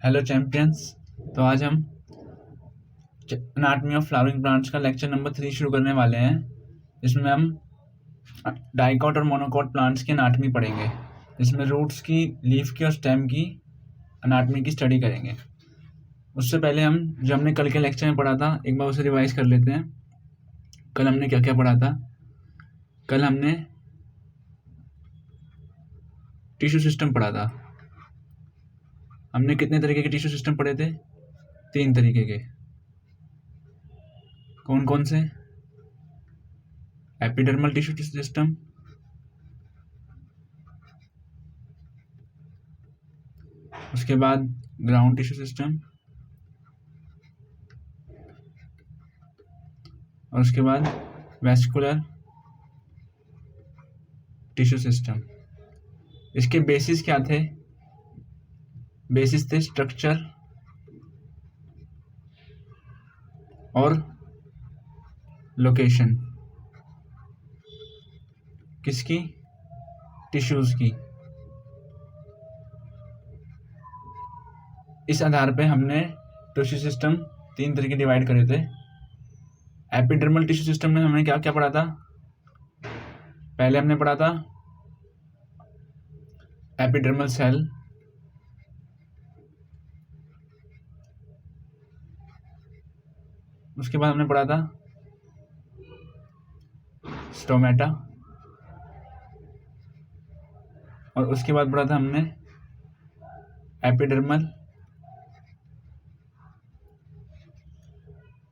Hello champions. तो आज हम एनाटॉमी ऑफ फ्लावरिंग प्लांट्स का लेक्चर नंबर 3 शुरू करने वाले हैं। इसमें हम डाइकॉट और मोनोकॉट प्लांट्स की एनाटॉमी पढ़ेंगे, जिसमें रूट्स की, लीफ की और स्टेम की एनाटॉमी की स्टडी करेंगे। उससे पहले हम जो हमने कल के लेक्चर में पढ़ा था, एक बार उसे रिवाइज कर लेते हैं। कल हमने क्या क्या पढ़ा था? कल हमने टिश्यू सिस्टम पढ़ा था। हमने कितने तरीके के टिश्यू सिस्टम पढ़े थे? 3 तरीके के। कौन कौन से? एपिडर्मल टिश्यू सिस्टम, उसके बाद ग्राउंड टिश्यू सिस्टम, और उसके बाद वेस्कुलर टिश्यू सिस्टम। इसके बेसिस क्या थे? बेसिस थे स्ट्रक्चर और लोकेशन। किसकी? टिश्यूज की। इस आधार पे हमने टिश्यू सिस्टम 3 तरीके डिवाइड करे थे। एपिडर्मल टिश्यू सिस्टम में हमने क्या क्या पढ़ा था? पहले हमने पढ़ा था एपिडर्मल सेल, उसके बाद हमने पढ़ा था स्टोमेटा, और उसके बाद पढ़ा था हमने एपिडर्मल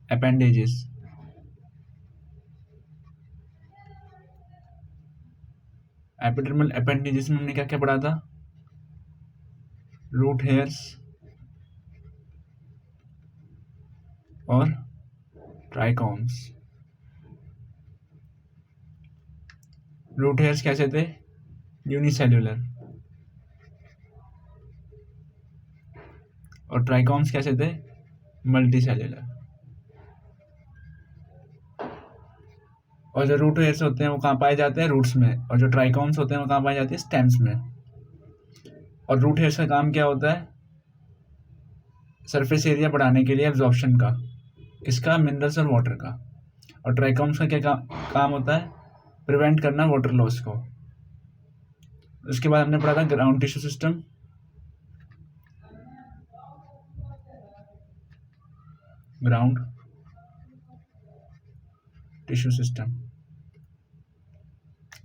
अपेंडेजेस। एपिडर्मल अपेंडेजेस में हमने क्या क्या पढ़ा था? रूट हेयर्स और ट्राइकॉम्स। रूट हेयर्स कैसे थे? यूनिसेल्युलर। और ट्राइकॉम्स कैसे थे? मल्टीसेल्युलर। और जो रूट हेयर्स होते हैं वो कहाँ पाए जाते हैं? रूट्स में। और जो ट्राइकॉम्स होते हैं वो कहाँ पाए जाते हैं? स्टेम्स में। और रूट हेयर्स का काम क्या होता है? सरफेस एरिया बढ़ाने के लिए एब्जॉर्प्शन का। किसका? मिनरल्स और वाटर का। और ट्राइकॉम्स का क्या काम होता है? प्रिवेंट करना वाटर लॉस को। उसके बाद हमने पढ़ा था ground tissue system. Ground tissue system,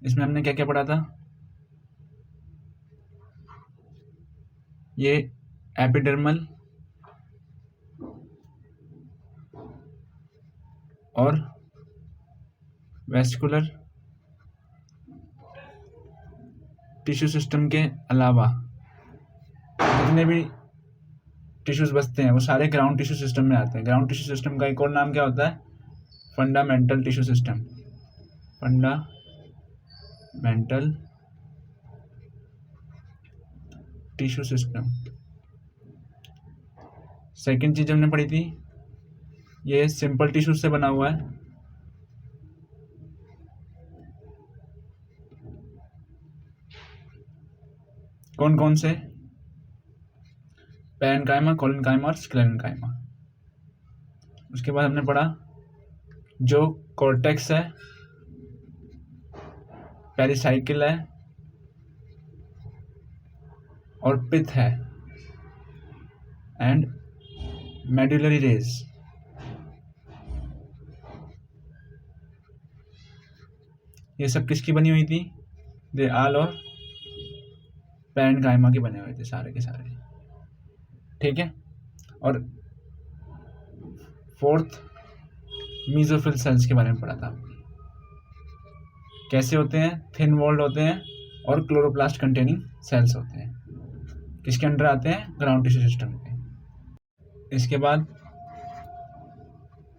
इसमें हमने क्या क्या पढ़ा था? ये एपिडर्मल और वेस्कुलर टिश्यू सिस्टम के अलावा जितने भी टिश्यूज बचते हैं वो सारे ग्राउंड टिश्यू सिस्टम में आते हैं। ग्राउंड टिश्यू सिस्टम का एक और नाम क्या होता है? Fundamental tissue system. Fundamental tissue system. Second चीज हमने पढ़ी थी, ये सिंपल टिश्यू से बना हुआ है। कौन कौन से? पैरेन्काइमा, कोलिनकाइमा और स्क्लेरेन्काइमा। उसके बाद हमने पढ़ा जो कॉर्टेक्स है, पेरिसाइकिल है और पिथ है, एंड मेडुलरी रेज। ये सब किसकी बनी हुई थी? दे आल और पैरेन्काइमा के बने हुए थे सारे के सारे। ठीक है। और फोर्थ मीजोफिल सेल्स के बारे में पढ़ा था। कैसे होते हैं? थिन वॉल्ड होते हैं और क्लोरोप्लास्ट कंटेनिंग सेल्स होते हैं। किसके अंडर आते हैं? ग्राउंड टिश्यू सिस्टम के। इसके बाद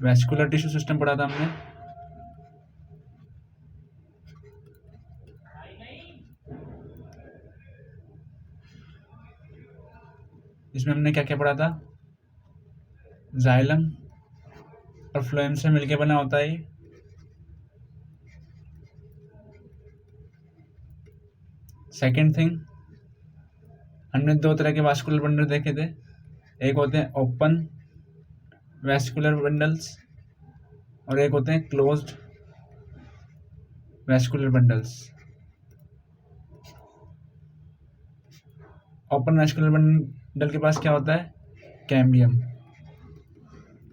वेस्कुलर टिश्यू सिस्टम पढ़ा था हमने। इसमें हमने क्या क्या पढ़ा था? जाइलम और फ्लोएम से मिलके बना होता है। सेकेंड थिंग, हमने 2 तरह के वास्कुलर बंडल देखे थे, एक होते हैं ओपन वेस्कुलर बंडल्स और एक होते हैं closed vascular bundles. Open vascular bundle के पास क्या होता है? कैम्बियम।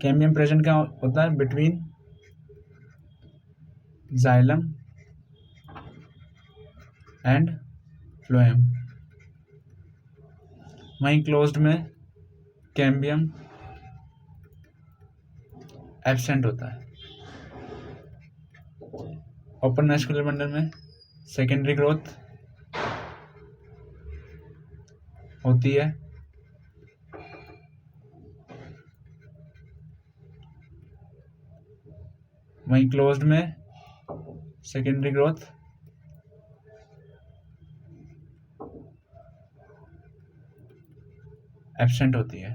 कैम्बियम प्रेजेंट क्या होता है? Between xylem and phloem. वहीं क्लोज्ड में कैम्बियम एब्सेंट होता है। ओपन वेस्कुलर बंडल में सेकेंडरी ग्रोथ होती है, वहीं क्लोज्ड में सेकेंडरी ग्रोथ एब्सेंट होती है।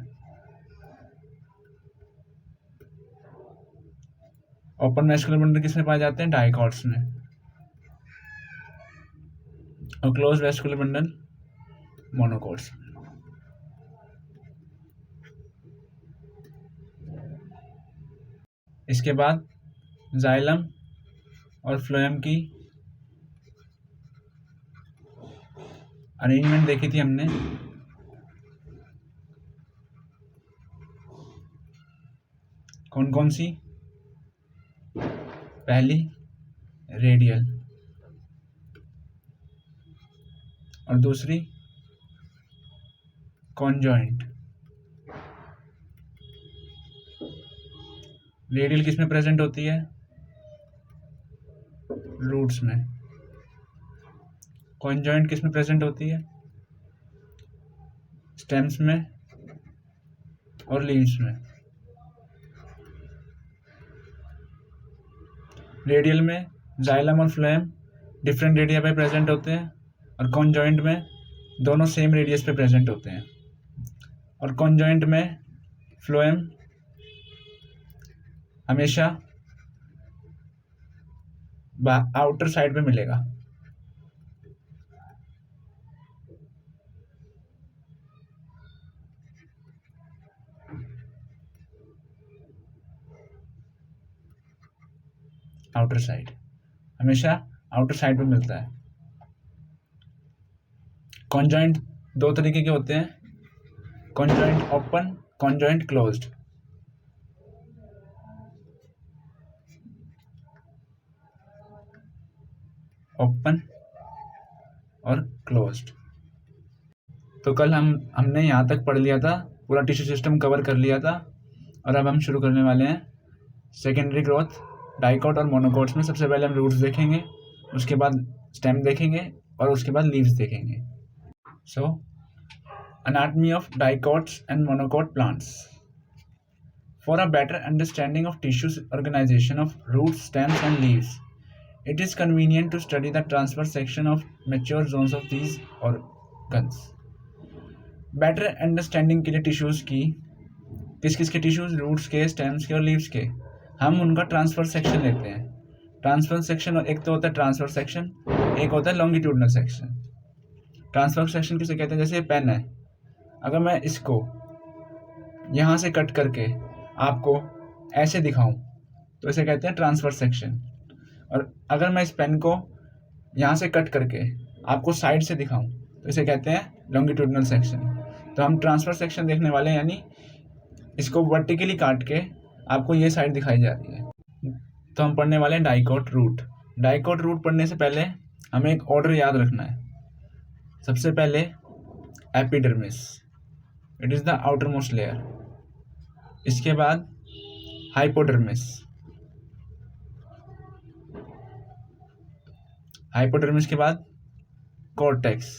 ओपन वेस्कुलर बंडल किसमें पाए जाते हैं? डाइकॉट्स में। और क्लोज वेस्कुलर बंडल मोनोकॉट्स में। इसके बाद जाइलम और फ्लोएम की अरेंजमेंट देखी थी हमने। कौन कौन सी? पहली रेडियल और दूसरी कॉन्जॉइंट। रेडियल किस में प्रेजेंट होती है? रूट्स में। कॉन्जॉइंट किस में प्रेजेंट होती है? स्टेम्स में और लीव्स में। रेडियल में जाइलम और फ्लोएम डिफरेंट रेडिया पे प्रेजेंट होते हैं और कॉन्जॉइंट में दोनों सेम रेडियस पे प्रेजेंट होते हैं। और कॉन्जॉइंट में फ्लोएम हमेशा आउटर साइड पे मिलेगा। आउटर साइड हमेशा आउटर साइड पे मिलता है। कॉन्जॉइंट दो तरीके के होते हैं, conjoint open, conjoint closed. Open और क्लोज्ड। तो कल हमने यहाँ तक पढ़ लिया था, पूरा टिश्यू सिस्टम कवर कर लिया था। और अब हम शुरू करने वाले हैं सेकेंडरी ग्रोथ डाइकॉट और मोनोकॉट्स में। सबसे पहले हम रूट्स देखेंगे, उसके बाद स्टेम देखेंगे और उसके बाद लीव्स देखेंगे। सो anatomy of dicots and monocot plants. For a better understanding of tissue organization of roots, stems and leaves, it is convenient to study the transverse section of mature zones of these organs. Better understanding के लिए tissues की, किस किस के tissues? Roots के, stems के और leaves के। हम उनका ट्रांसफर सेक्शन लेते हैं। ट्रांसफर सेक्शन एक तो होता है ट्रांसफर सेक्शन, एक होता है लॉन्गिट्यूडनल सेक्शन। ट्रांसफर सेक्शन किसे कहते हैं? जैसे पेन है, अगर मैं इसको यहाँ से कट करके आपको ऐसे दिखाऊं तो इसे कहते हैं ट्रांसफर सेक्शन। और अगर मैं इस पेन को यहाँ से कट करके आपको साइड से दिखाऊं तो इसे कहते हैं लॉन्गिट्यूडनल सेक्शन। तो हम ट्रांसफर सेक्शन देखने वाले हैं, यानी इसको वर्टिकली काट के आपको ये साइड दिखाई जा रही है। तो हम पढ़ने वाले हैं डाइकॉट रूट। डाइकॉट रूट पढ़ने से पहले हमें एक ऑर्डर याद रखना है। सबसे पहले epidermis, it is the outer most layer. इसके बाद हाइपोडर्मिस, हाइपोडर्मिस के बाद कॉर्टेक्स,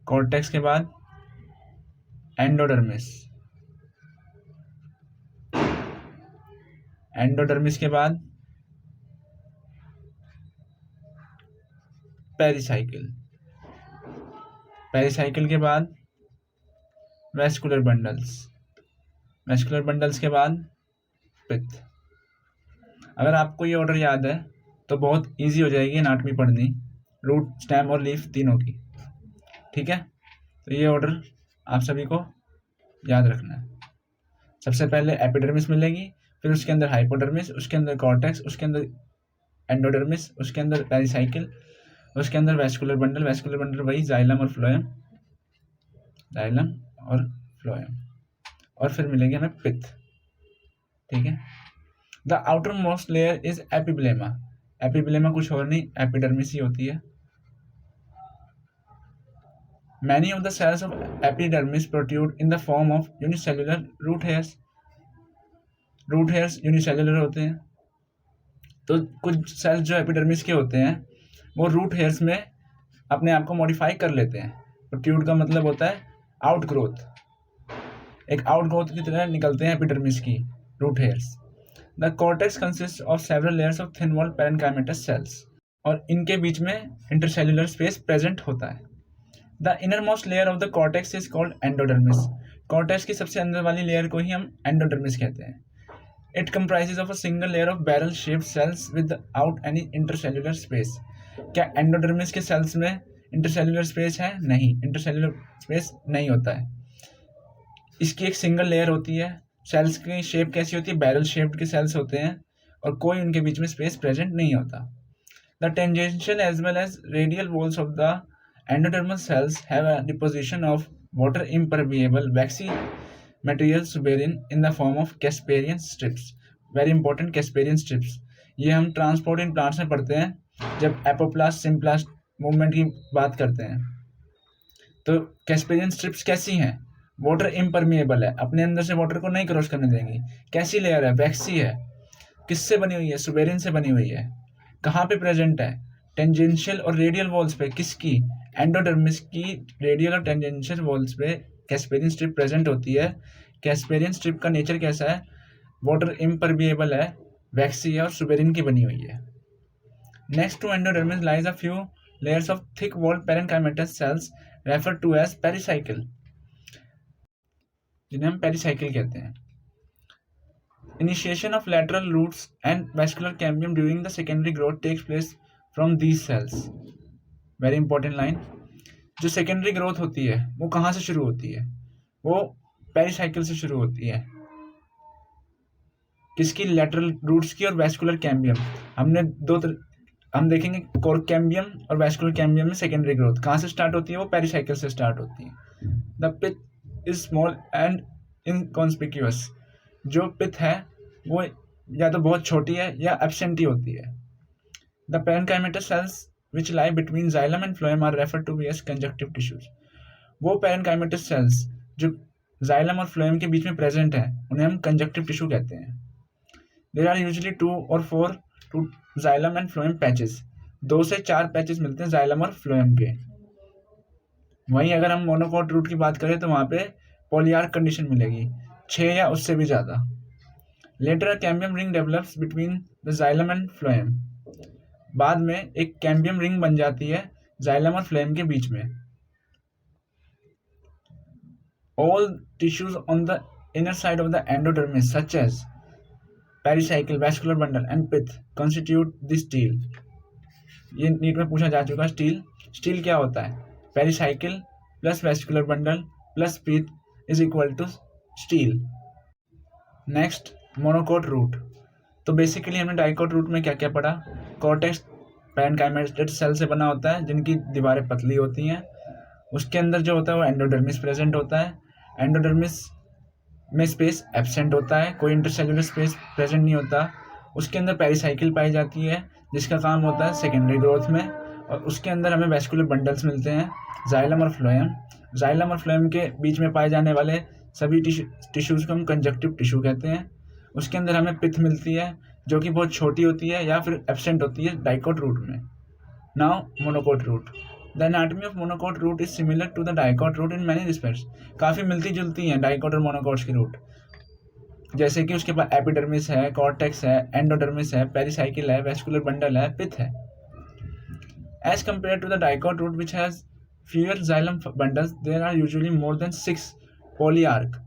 कॉर्टेक्स के बाद एंडोडर्मिस, एंडोडर्मिस के बाद पेरिसाइकिल, पेरिसाइकिल के बाद वेस्कुलर बंडल्स, वेस्कुलर बंडल्स के बाद पित्त। अगर आपको ये ऑर्डर याद है तो बहुत इजी हो जाएगी एनाटॉमी पढ़नी, रूट, स्टेम और लीफ तीनों की। ठीक है, तो ये ऑर्डर आप सभी को याद रखना है। सबसे पहले एपिडर्मिस मिलेगी, फिर उसके अंदर हाइपोडर्मिस, उसके अंदर कॉर्टेक्स, उसके अंदर एंडोडर्मिस, उसके अंदर पेरिसाइकिल, उसके अंदर वेस्कुलर बंडल वही जाइलम और फ्लोएम, और फिर मिलेगी हमें पित्त। ठीक है। The outer most layer is epiblema. Epiblema कुछ और नहीं, एपिडर्मिस ही होती है। Many of the cells of epidermis protrude in the form of unicellular root hairs. Root hairs unicellular होते हैं, तो कुछ सेल्स जो एपिडर्मिस के होते हैं वो रूट हेयर्स में अपने आप को मॉडिफाई कर लेते हैं। प्रोट्रूड का मतलब होता है आउट ग्रोथ, एक आउट ग्रोथ की तरह निकलते हैं एपिडर्मिस की root hairs. The cortex consist of several layers of thin walled parenchymatous cells, और इनके बीच में इंटरसेल्युलर स्पेस प्रेजेंट होता है। The inner most layer of the cortex is called endodermis. Cortex की सबसे अंदर वाली लेयर को ही हम एंडोडर्मिस कहते हैं। It comprises of a single layer of barrel shaped cells without any intercellular space. क्या एंडोडर्मिस के सेल्स में इंटरसेल्युलर स्पेस है? नहीं, इंटरसेल्युलर स्पेस नहीं होता है। इसकी एक सिंगल लेयर होती है। सेल्स की शेप कैसी होती है? बैरल शेप्ड के सेल्स होते हैं और कोई उनके बीच में स्पेस प्रेजेंट नहीं होता। The tangential as well as radial walls of the endodermal cells have a deposition of water impermeable waxy material suberin in the form of Casparian strips. Very important, Casparian strips. ये हम transport in plants में पढ़ते हैं जब apoplast symplast movement की बात करते हैं। तो कैस्पेरियन स्ट्रिप्स कैसी हैं? वाटर इम्परमिएबल है, अपने अंदर से वाटर को नहीं क्रॉस करने देंगी। कैसी लेयर है? वैक्सी है। किससे बनी हुई है? सुबेरिन से बनी हुई है। कहाँ पे प्रेजेंट है? टेंजेंशियल और रेडियल वॉल्स पे। किसकी? एंडोडर्मिस की रेडियल और टेंजेंशियल वॉल्स पे कैस्पेरियन स्ट्रिप प्रेजेंट होती है। कैस्पेरियन स्ट्रिप का नेचर कैसा है? वाटर इम्परमिएबल है, वैक्सी है और सुबेरिन की बनी हुई है। Next to endodermis lies a few layers of thick walled parenchymatous cells referred to as pericycle, जिन्हें हम पेरिसाइकिल कहते हैं। Initiation of lateral roots and vascular cambium during the secondary growth takes place from these cells. Very important line. जो secondary growth होती है वो कहाँ से शुरू होती है? वो पेरिसाइकिल से शुरू होती है। किसकी? लेटरल रूट्स की और वैस्कुलर कैम्बियम। हम देखेंगे कोर कैम्बियम और वैस्कुलर कैम्बियम में सेकेंडरी ग्रोथ कहाँ से स्टार्ट होती है? वो पेरिसाइकिल से स्टार्ट होती है। The pith is small and inconspicuous. जो पिथ है वो या तो बहुत छोटी है या एब्सेंट ही होती है। The parenchymatous cells which lie between xylem and phloem are referred to be as conjunctive tissues. वो पैरेन्काइमेटस सेल्स जो जाइलम और फ्लोएम के बीच में प्रेजेंट है उन्हें हम कंजक्टिव टिश्यू कहते हैं। There are usually 2 or 4 to xylem and phloem patches. 2 से 4 पैचेस मिलते हैं जाइलम और फ्लोएम के। वहीं अगर हम मोनोकोट रूट की बात करें तो वहाँ पे पॉलीआर्क कंडीशन मिलेगी, 6 या उससे भी ज़्यादा। Later cambium ring develops between the xylem and phloem. बाद में एक कैम्बियम रिंग बन जाती है जाइलम और फ्लोएम के बीच में। All tissues on the inner side of the endodermis such as pericycle, vascular bundle and pith constitute the stele. ये नीट में पूछा जा चुका। स्टील क्या होता है? Pericycle plus vascular bundle plus pith is equal to stele. Next monocot root. तो basically हमने डाइकोट रूट में क्या क्या पढ़ा? कॉर्टेक्स पैरेन्काइमेटस सेल से बना होता है जिनकी दीवारें पतली होती हैं। उसके अंदर जो होता है वो एंडोडर्मिस प्रेजेंट होता है। एंडोडर्मिस में स्पेस एब्सेंट होता है, कोई इंटरसेल्युलर स्पेस प्रेजेंट नहीं होता। उसके अंदर पेरिसाइकिल पाई जाती है जिसका काम होता है सेकेंडरी ग्रोथ में, और उसके अंदर हमें वैस्कुलर बंडल्स मिलते हैं जाइलम और फ्लोएम। जाइलम और फ्लोएम के बीच में पाए जाने वाले सभी टिश्यूज़ को हम कंजक्टिव टिश्यू कहते हैं। उसके अंदर हमें पिथ मिलती है जो कि बहुत छोटी होती है या फिर एब्सेंट होती है डाइकोट रूट में। Now monocot root. The anatomy of monocot root is similar to the dicot root in many respects. काफ़ी मिलती जुलती हैं डाइकोट और मोनोकोट्स की रूट, जैसे कि उसके पास एपिडर्मिस है, कॉर्टेक्स है, एंडोडर्मिस है, पेरिसाइकिल है, वैस्कुलर बंडल है, पिथ है। As compare to the dicot root which has fewer xylem bundles, there are usually more than 6 polyarch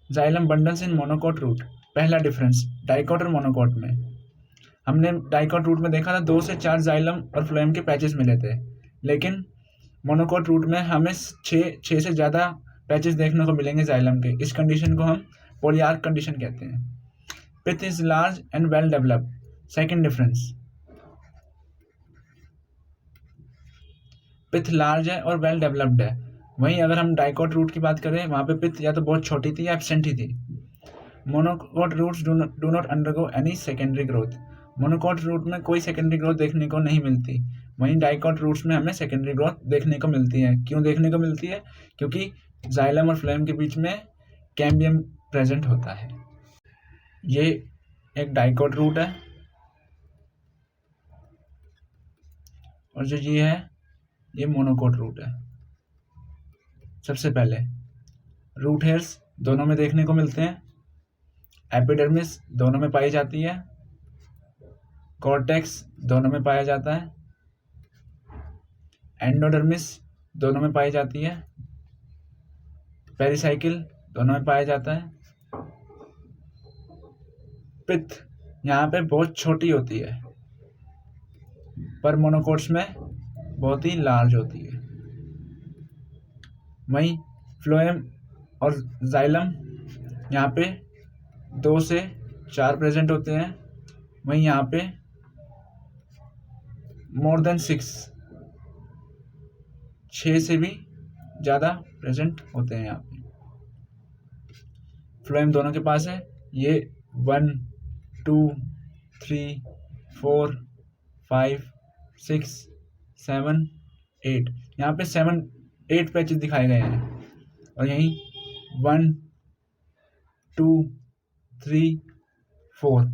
xylem bundles in monocot root. पहला डिफरेंस डाइकोट और monocot में, हमने dicot root में देखा था 2 से 4 जाइलम और फ्लोएम के पैचेस मिले थे, लेकिन मोनोकोट रूट में हमें 6 से ज़्यादा पैचेस देखने को मिलेंगे जाइलम के। इस कंडीशन को हम पॉलीआर्क कंडीशन कहते हैं। Pith is large and well developed. Second difference, pith large है और वेल डेवलप्ड है। वहीं अगर हम डाइकॉट रूट की बात करें, वहां पे पिथ या तो बहुत छोटी थी या एब्सेंट ही थी। Monocot roots do not undergo any secondary growth. Monocot root में कोई सेकेंडरी ग्रोथ देखने को नहीं मिलती। वहीं डाइकॉट रूट्स में हमें सेकेंडरी ग्रोथ देखने को मिलती है। क्यों देखने को मिलती है? क्योंकि जाइलम और फ्लोएम के बीच में कैम्बियम प्रेजेंट होता है। ये एक डाइकॉट रूट है और जो ये है ये मोनोकॉट रूट है। सबसे पहले रूट हेयर्स दोनों में देखने को मिलते हैं। एपिडर्मिस दोनों में पाई जाती है। कॉर्टेक्स दोनों में पाया जाता है। एंडोडर्मिस दोनों में पाई जाती है। पेरिसाइकिल दोनों में पाया जाता है। पिथ यहाँ पे बहुत छोटी होती है पर मोनोकोट्स में बहुत ही लार्ज होती है। वहीं फ्लोएम और जाइलम यहाँ पे 2 से 4 प्रेजेंट होते हैं। वहीं यहाँ पे मोर देन 6 से भी ज़्यादा प्रेजेंट होते हैं यहाँ पे। फ्लोएम दोनों के पास है। ये 1 2 3 4 5 6 7 8, यहाँ पे 8 पैचेस दिखाए गए हैं और यहीं 1 2 3 4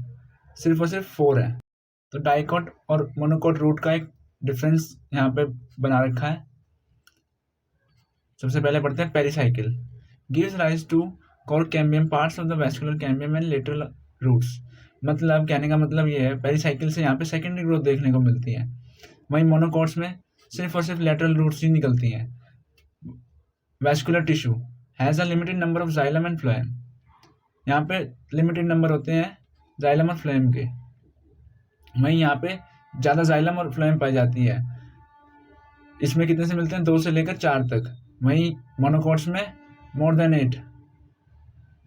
सिर्फ और सिर्फ 4 है। तो डाइकॉट और मोनोकॉट रूट का एक डिफरेंस यहाँ पे बना रखा है। सबसे पहले पढ़ते हैं pericycle. Gives rise to cork cambium parts of the vascular cambium and lateral roots. मतलब कहने का मतलब ये है, पेरिसाइकिल से यहाँ पे सेकेंडरी ग्रोथ देखने को मिलती है। वहीं मोनोकॉट्स में सिर्फ और सिर्फ लेटरल रूट्स ही निकलती हैं। Vascular tissue has a limited number of xylem and phloem. यहाँ पे लिमिटेड नंबर होते हैं जाइलम और फ्लोएम के। वहीं यहाँ पे ज़्यादा जाइलम और फ्लोएम पाई जाती है। इसमें कितने से मिलते हैं? 2 से लेकर 4 तक। वहीं मोनोकॉट्स में more than 8।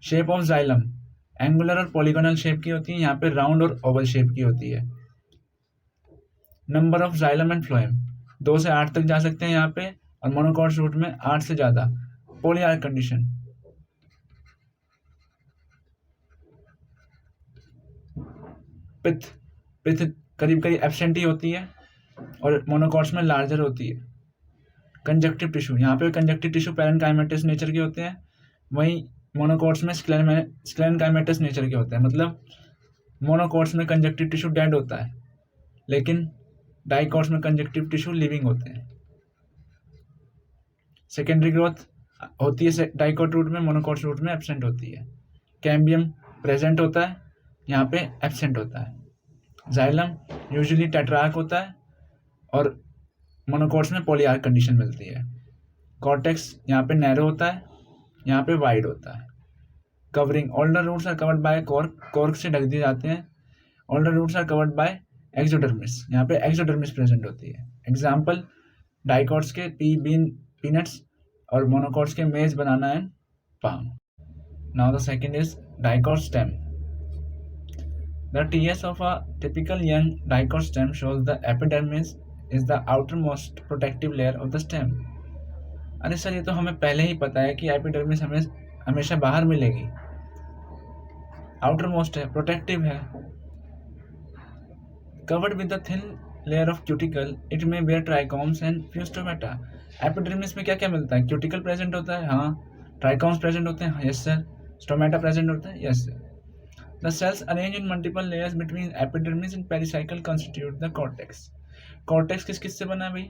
Shape of xylem angular और पॉलीगोनल शेप की होती है, यहाँ पे राउंड और ओवल शेप की होती है। Number of xylem and phloem 2 से 8 तक जा सकते हैं यहाँ पे, और मोनोकॉट्स रूट में 8 से ज़्यादा। पॉलीआर्क कंडीशन, पिथ करीब करीब एब्सेंट ही होती है और मोनोकॉट्स में लार्जर होती है। कंजक्टिव टिश्यू, यहाँ पे कंजक्टिव टिश्यू पैरेन्काइमेटस नेचर के होते हैं। वहीं मोनोकॉट्स में स्क्लेरेनकाइमेटस नेचर के होते हैं। मतलब मोनोकॉट्स में कंजक्टिव टिश्यू डेड होता है, लेकिन डाइकॉट्स में कंजक्टिव टिश्यू लिविंग होते हैं। सेकेंडरी ग्रोथ होती है डाइकॉट रूट में, मोनोकॉट्स रूट में एब्सेंट होती है। कैम्बियम प्रेजेंट होता है, यहाँ पे एब्सेंट होता है। जाइलम यूजुअली टेट्रार्क होता है और मोनोकॉट्स में पॉलीआर्क कंडीशन मिलती है। कॉर्टेक्स यहाँ पे नैरो होता है, यहाँ पे वाइड होता है। Covering, older roots are covered by cork से ढक दिए जाते हैं। Older roots are covered by exodermis, यहाँ पे एक्सोडर्मिस प्रेजेंट होती है। एग्जाम्पल डाइकॉट्स के पीनट्स और मोनोकॉट्स के maize, banana and palm. Now the second is dicot stem. The TS of a typical young dicot stem shows the epidermis is the outermost protective layer of the stem. अरे sir, ये तो हमें पहले ही पता है कि epidermis हमें हमेशा बाहर मिलेगी। आउटर मोस्ट है, प्रोटेक्टिव है। Covered with the thin layer of cuticle, it may bear trichomes and few stomata. Epidermis में क्या क्या मिलता है? क्यूटिकल प्रेजेंट होता है, हाँ। ट्राइकॉम्स प्रेजेंट होते हैं, यस सर। स्टोमेटा प्रेजेंट होता है, yes sir. The cells arranged in multiple layers between epidermis and pericycle constitute the cortex. Cortex किस से बना है भाई?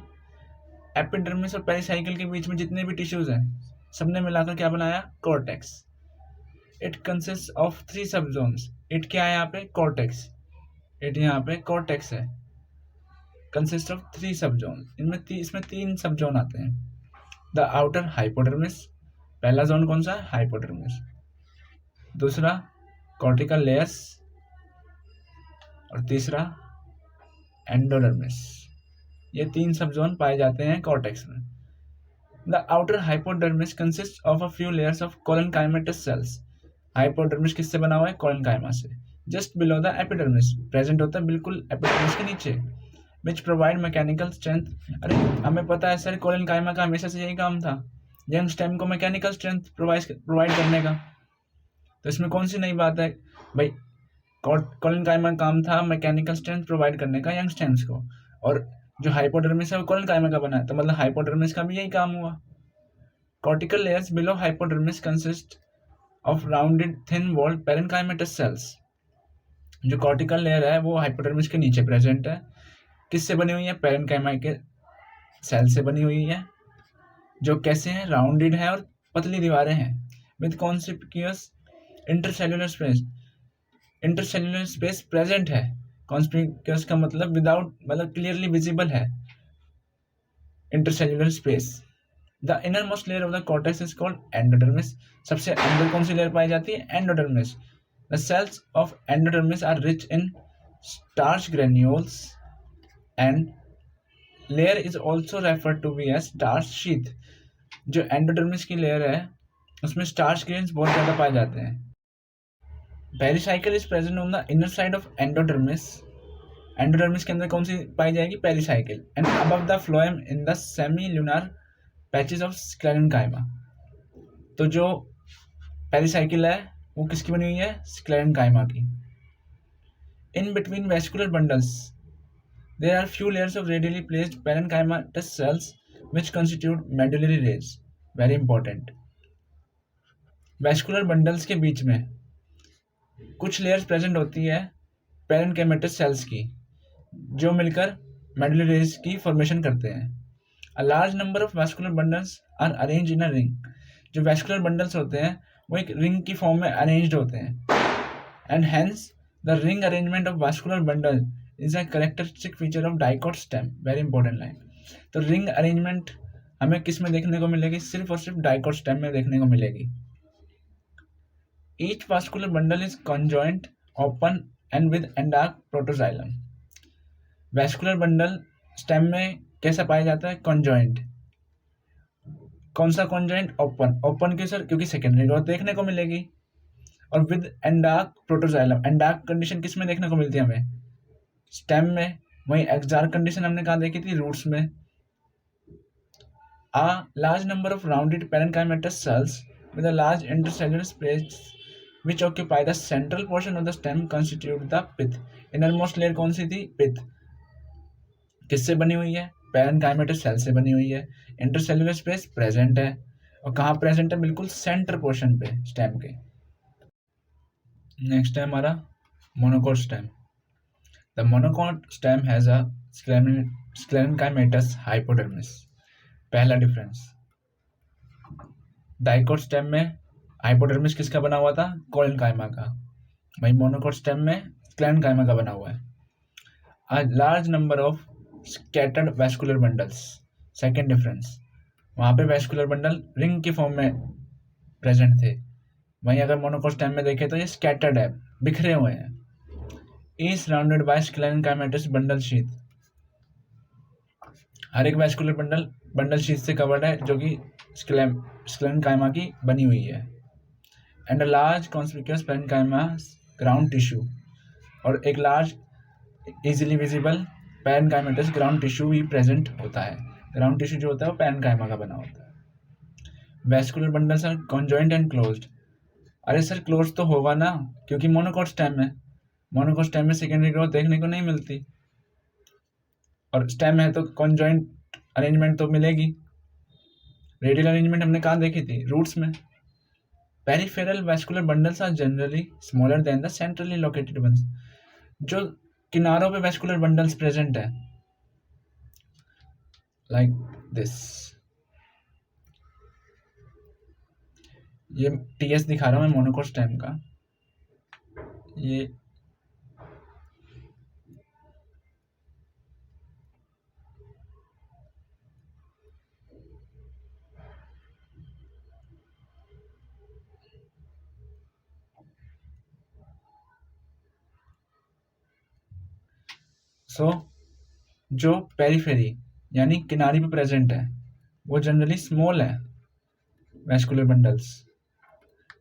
एपिडर्मिस और पेरिसाइकिल के बीच में जितने भी टिश्यूज हैं, सबने मिलाकर क्या बनाया? Cortex. It consist of 3 subzones. It क्या है यहाँ पे? कॉर्टेक्स। इट यहाँ पे कॉर्टेक्स है। Consist of 3 सबजोन। इसमें 3 सबजोन आते हैं। द आउटर हाइपोडर्मिस, पहला जोन कौन सा है? हाइपोडर्मिस। दूसरा कॉर्टिकल लेयर्स और तीसरा एंडोडर्मिस। ये 3 सबजोन पाए जाते हैं कॉर्टेक्स में। The outer hypodermis consist of a few layers of collenchymatous cells. Hypodermis किससे बना हुआ है? कोलेनकाइमा से। Just below the epidermis, present होता है बिल्कुल एपिडर्मिस के नीचे। Which provide mechanical strength. अरे हमें पता है सर, कोलेनकाइमा का हमेशा से यही काम था, यंग स्टेम को मैकेनिकल स्ट्रेंथ प्रोवाइड करने का। तो इसमें कौन सी नई बात है भाई? कोलेनकाइमा का काम था मैकेनिकल स्ट्रेंथ प्रोवाइड करने का यंग स्टेम्स को, और जो हाइपोडर्मिस है वो कोलेनकाइमा का बना है, तो मतलब हाइपोडर्मिस का भी यही काम हुआ। Cortical layers below hypodermis consist of rounded thin walled parenchymatous cells. जो कॉर्टिकल लेयर है वो हाइपोडर्मिस के नीचे प्रेजेंट है। किससे बनी हुई है? पेरेन्काइमा के सेल से बनी हुई है, जो कैसे हैं? राउंडेड है और पतली दीवारें हैं, with conspicuous intercellular space. Intercellular space present है। कॉन्स्पिक्यूअस का मतलब विदाउट, मतलब क्लियरली विजिबल है intercellular space. The inner most layer of the cortex is called endodermis. सबसे अंदर कौन सी लेयर पाई जाती है? Endodermis. The cells of endodermis are rich in starch granules and layer is also referred to be as starch sheath. जो endodermis की layer है उसमें स्टार्च ग्रेन्स बहुत ज़्यादा पाए जाते हैं। Pericycle is present on the inner side of endodermis. Endodermis के अंदर कौन सी पाई जाएगी? Pericycle. And above the phloem in the semi lunar patches of sclerenchyma. तो जो पेरिसाइकिल है वो किसकी बनी हुई है? स्क्लेरेनकाइमा की। In between vascular bundles there are few layers of radially placed parenchymatous cells which constitute medullary rays. Very important. Vascular bundles के बीच में कुछ लेयर्स प्रेजेंट होती है पेरेन्काइमेटस सेल्स की, जो मिलकर मेडुलरी रेज की फॉर्मेशन करते हैं। A large number of vascular bundles are arrange in a ring. जो वेस्कुलर बंडल्स होते हैं वो एक रिंग की फॉर्म में अरेंज्ड होते हैं, and hence the ring arrangement of vascular bundle is a characteristic feature of dicot stem. Very important line. तो रिंग अरेंजमेंट हमें किस में देखने को मिलेगी? सिर्फ और सिर्फ डाइकॉट स्टेम में देखने को मिलेगी। Each vascular bundle is conjoint, open and with एंडार्क protoxylem. Vascular bundle stem में कैसा पाया जाता है? कॉन्जॉइंट। कौन सा कॉन्जॉइंट? ओपन। ओपन क्यों सर? क्योंकि सेकेंडरी ग्रोथ देखने को मिलेगी। और विद एंडार्क प्रोटोजाइलम। एंडार्क कंडीशन किस में देखने को मिलती है हमें? स्टेम में। वहीं एक्सार्क कंडीशन हमने कहाँ देखी थी? रूट्स में। A large number of rounded parenchymatous cells with a large intercellular space which occupy the central portion of the stem constitute the pith. Innermost layer कौन सी थी? pith। किससे बनी हुई है? parenchymatous cell से बनी हुई है। इंटरसेल्युलर स्पेस प्रेजेंट है, और कहाँ प्रेजेंट है? बिल्कुल सेंटर पोर्शन पे स्टेम के। नेक्स्ट है हमारा monocot stem. The monocot stem has a sclerenchymatous hypodermis। पहला डिफरेंस, डाइकोट स्टेम में हाइपोडर्मिस किसका बना हुआ था? कोलेनकाइमा का। वहीं मोनोकोट स्टेम में स्क्लेरेनकाइमा का बना हुआ है। अ large number of scattered vascular bundles. Second difference, वहाँ पे वैस्कुलर बंडल रिंग की फॉर्म में प्रेजेंट थे, वहीं अगर मोनोकोट स्टेम में देखें तो ये स्कैटर्ड है, बिखरे हुए हैं। Each surrounded by sclerenchymatous bundle sheath. हर एक वैस्कुलर बंडल शीथ से कवर्ड है, जो कि स्क्लेरेनकाइमा की बनी हुई है। And a large conspicuous parenchyma ground tissue. और एक large easily visible parenchymatous ground tissue भी प्रेजेंट होता है। ग्राउंड टिश्यू जो होता है वो पेरेन्काइमा का बना होता है। Vascular bundles are conjoint and closed. अरे सर क्लोज तो होगा ना, क्योंकि मोनोकोट स्टेम है। मोनोकोट स्टेम में सेकेंडरी ग्रोथ देखने को नहीं मिलती, और स्टेम है तो कॉन्जॉइंट अरेंजमेंट तो मिलेगी। रेडियल अरेंजमेंट हमने कहाँ देखी थी? रूट्स में। Peripheral vascular bundles are generally smaller than the centrally located ones. जो किनारों पे वैस्कुलर बंडल्स प्रेजेंट है, लाइक दिस। ये टीएस दिखा रहा हूँ मैं मोनोकोट स्टेम का। ये जो पेरिफेरी यानी किनारी पे प्रेजेंट है, वो जनरली स्मॉल है वैस्कुलर बंडल्स।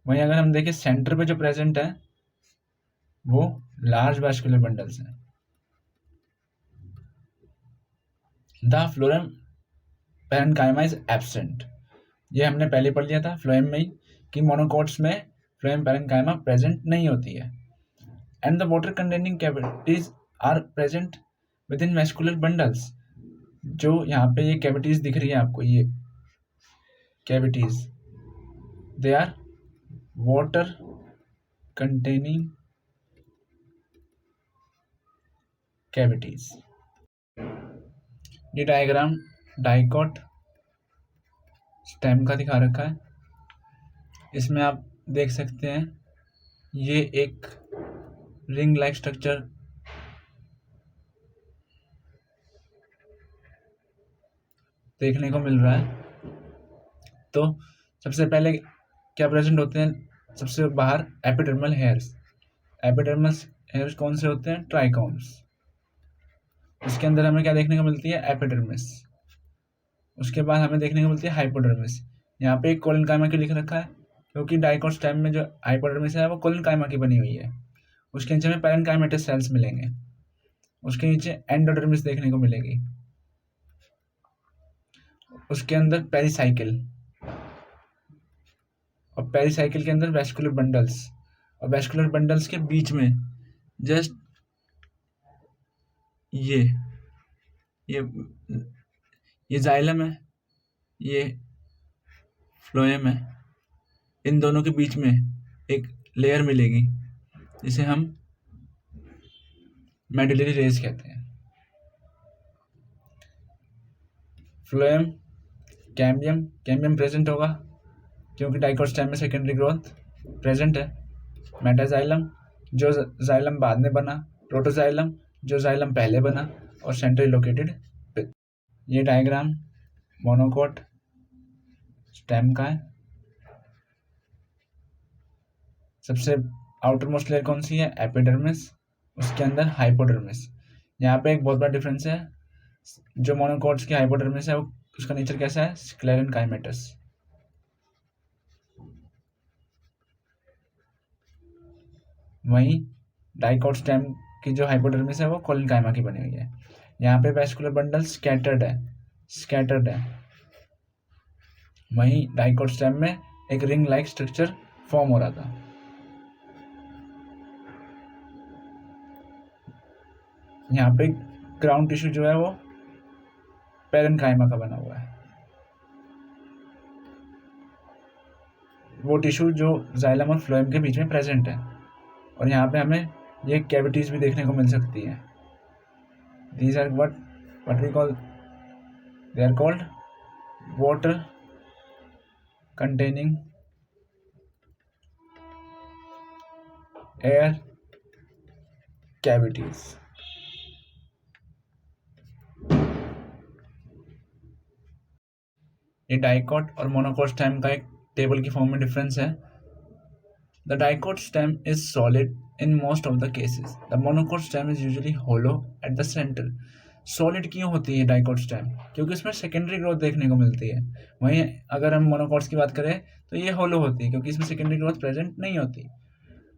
वहीं अगर हम देखें सेंटर पे जो प्रेजेंट है वो लार्ज वैस्कुलर बंडल्स हैं। The phloem parenchyma is absent. ये हमने पहले पढ़ लिया था फ्लोएम में ही कि मोनोकोट्स में फ्लोएम पैरेन्काइमा प्रेजेंट नहीं होती है। And the water containing cavities are present within vascular bundles. जो यहाँ पे ये कैविटीज दिख रही है आपको, ये cavities, they are water containing cavities. ये डायग्राम डाइकोट स्टेम का दिखा रखा है। इसमें आप देख सकते हैं ये एक रिंग लाइक स्ट्रक्चर देखने को मिल रहा है। तो सबसे पहले क्या प्रेजेंट होते हैं, सबसे बाहर एपिडर्मल हेयर्स। एपिडर्मल हेयर्स कौन से होते हैं, ट्राइकोम्स। इसके अंदर हमें क्या देखने को मिलती है, एपिडर्मिस। उसके बाद हमें देखने को मिलती है हाइपोडर्मिस। यहाँ पे एक कोलेनकाइमा की लिख रखा है क्योंकि डाइकोट स्टेम में जो हाइपोडर्मिस है वो कोलेनकाइमा की बनी हुई है। उसके नीचे में पैरेन्काइमेटस सेल्स मिलेंगे। उसके नीचे एंडोडर्मिस देखने को मिलेगी। उसके अंदर पेरिसाइकिल, और पेरिसाइकिल के अंदर वैस्कुलर बंडल्स, और वैस्कुलर बंडल्स के बीच में जस्ट ये जाइलम है, ये फ्लोएम है। इन दोनों के बीच में एक लेयर मिलेगी जिसे हम मेडुलरी रेस कहते हैं। फ्लोएम, कैम्बियम प्रेजेंट होगा क्योंकि डाइकोट स्टेम में सेकेंडरी ग्रोथ प्रेजेंट है। मेटाजाइलम जो जाइलम बाद में बना, प्रोटोजाइलम जो जाइलम पहले बना, और सेंट्रली लोकेटेड। ये डायग्राम मोनोकोट स्टेम का है। सबसे आउटर मोस्ट लेयर कौन सी है, एपिडर्मिस। उसके अंदर हाइपोडर्मिस। यहाँ पे एक बहुत बड़ा डिफरेंस है, जो मोनोकोट्स की हाइपोडर्मिस है वो उसका नेचर कैसा है, स्क्लेरेनकाइमेटस। वहीं डाइकोट स्टेम की जो हाइपोडर्मिस है वो कोलेनकाइमा की बनी हुई है। यहाँ पे वैस्कुलर बंडल स्कैटर्ड है। वहीं डाइकोट स्टेम में एक रिंग लाइक स्ट्रक्चर फॉर्म हो रहा था। यहाँ पे ग्राउंड टिश्यू जो है वो पैरेन्काइमा का बना हुआ है। वो टिश्यू जो जाइलम और फ्लोएम के बीच में प्रेजेंट है। और यहाँ पे हमें ये कैविटीज भी देखने को मिल सकती है। These are what we call, they are called water containing air cavities। ये डाइकोट और मोनोकोट स्टेम का एक टेबल की फॉर्म में डिफरेंस है। The dicot stem is solid in most of the cases. The monocot stem is usually hollow at the center. Solid क्यों होती है डाइकोट स्टेम, क्योंकि इसमें सेकेंडरी ग्रोथ देखने को मिलती है। वहीं अगर हम मोनोकोट्स की बात करें तो ये होलो होती है क्योंकि इसमें सेकेंडरी ग्रोथ प्रेजेंट नहीं होती।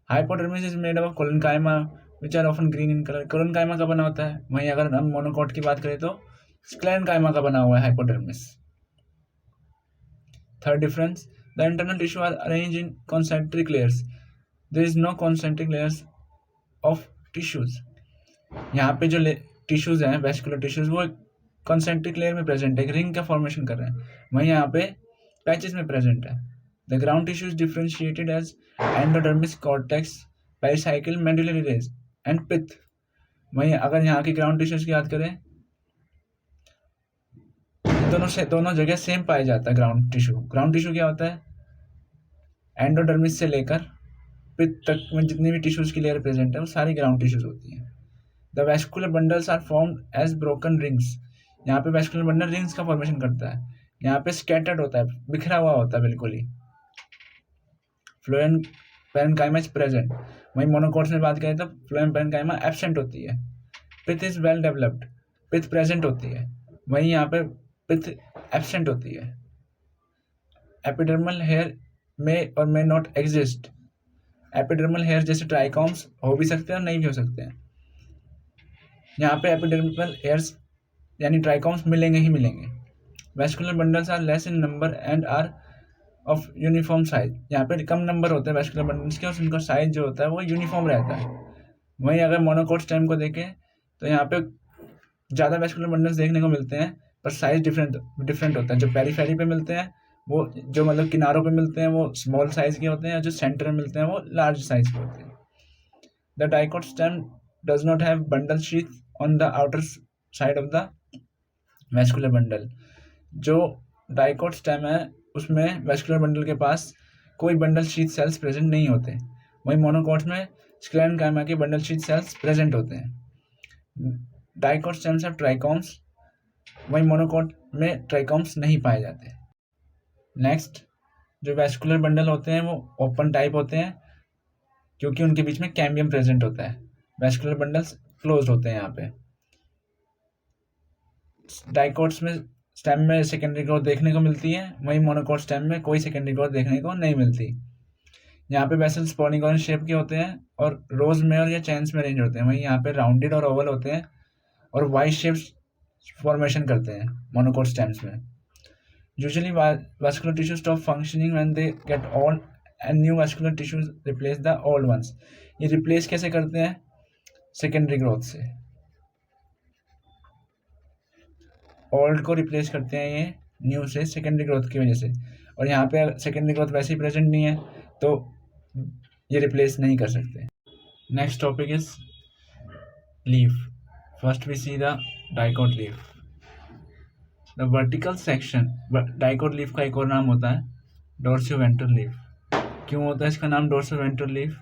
Hypodermis is made of collenchyma which are often green in colour. Collenchyma का बना होता है। वहीं अगर हम मोनोकोट की बात करें तो स्क्लेरेनकाइमा का बना हुआ है hypodermis. Third difference, the internal tissue are arranged in concentric layers. There is no concentric layers of tissues. यहाँ पे जो टिश्यूज हैं वैस्कुलर टिश्यूज वो कॉन्सेंट्रिक लेयर में प्रेजेंट है, एक रिंग का फॉर्मेशन कर रहे हैं। वहीं यहाँ पे पैचेस में प्रेजेंट है। The ground tissue is differentiated as endodermis, cortex, pericycle, medullary rays and pith. वहीं अगर यहाँ की ग्राउंड टिश्यूज की बात करें दोनों जगह सेम पाया जाता है। ग्राउंड टिश्यू क्या होता है, एंडोडर्मिस से लेकर पिथ तक में जितनी भी टिश्यूज की लेयर प्रेजेंट है वो सारी ग्राउंड टिश्यूज होती हैं। The vascular bundles are formed as broken rings. यहाँ पे वैस्कुलर बंडल रिंग्स का फॉर्मेशन करता है। यहाँ पे स्कैटर्ड होता है, बिखरा हुआ होता है बिल्कुल ही। Phloem parenchyma is present. वहीं मोनोकोट्स में बात करें तो फ्लोएम पैरेन्काइमा एब्सेंट होती है। Pith is well developed, pith present होती है। वहीं यहाँ पे पिथ एब्सेंट होती है। एपिडर्मल हेयर में और may not exist. Epidermal hair जैसे ट्राइकॉम्स हो भी सकते हैं और नहीं भी हो सकते हैं। यहाँ पे एपिडर्मल हेयर्स यानी ट्राइकॉम्स मिलेंगे ही मिलेंगे। Vascular bundles are less in number and are of uniform size. यहाँ पे कम नंबर होते हैं वेस्कुलर बंडल्स के और उनका साइज जो होता है वो यूनिफॉर्म रहता है। वहीं अगर मोनोकोट स्टेम को देखें तो यहाँ पे ज़्यादा वेस्कुलर बंडल्स देखने को मिलते हैं पर साइज डिफरेंट होता है। जो पेरीफेरी पे मिलते हैं वो जो मतलब किनारों पे मिलते हैं वो स्मॉल साइज के होते हैं और जो सेंटर में मिलते हैं वो लार्ज साइज के होते हैं। The dicot stem does not have bundle sheath on the outer side of the vascular bundle. जो डाइकोट स्टेम है उसमें वेस्कुलर बंडल के पास कोई बंडल शीथ सेल्स प्रेजेंट नहीं होते। वहीं मोनोकोट में स्क्लेरेन्काइमा के बंडल शीथ सेल्स प्रेजेंट होते हैं। डाइकोट स्टेम्स हैव ट्राइकॉम्स, वहीं मोनोकोट में ट्राइकॉम्स नहीं पाए जाते। नेक्स्ट, जो वेस्कुलर बंडल होते हैं वो ओपन टाइप होते हैं क्योंकि उनके बीच में कैम्बियम प्रेजेंट होता है। वेस्कुलर बंडल्स क्लोज्ड होते हैं। यहाँ पे डाइकोट्स में स्टेम में सेकेंडरी ग्रोथ देखने को मिलती है, वहीं मोनोकोट स्टेम में कोई सेकेंडरी ग्रोथ देखने को नहीं मिलती। यहाँ पे वेसल्स पॉलीगॉन शेप के होते हैं और रोज में और या चैन्स में अरेंज होते हैं। वहीं यहाँ पे राउंडेड और ओवल होते हैं और वाई शेप्स फॉर्मेशन करते हैं मोनोकोट स्टेम्स में। Usually vascular tissue stop functioning when they get old and new vascular tissues replace the old ones. ये रिप्लेस कैसे करते हैं? सेकेंडरी ग्रोथ से। ओल्ड को रिप्लेस करते हैं ये न्यू से सेकेंडरी ग्रोथ की वजह से। और यहाँ पे सेकेंडरी ग्रोथ वैसे ही प्रेजेंट नहीं है तो ये रिप्लेस नहीं कर सकते। Next topic is leaf. First we see the dicot leaf. The vertical section, dicot leaf का एक और नाम होता है डोर्सोवेंट्रल लीफ। क्यों होता है इसका नाम डोर्सोवेंट्रल लीफ?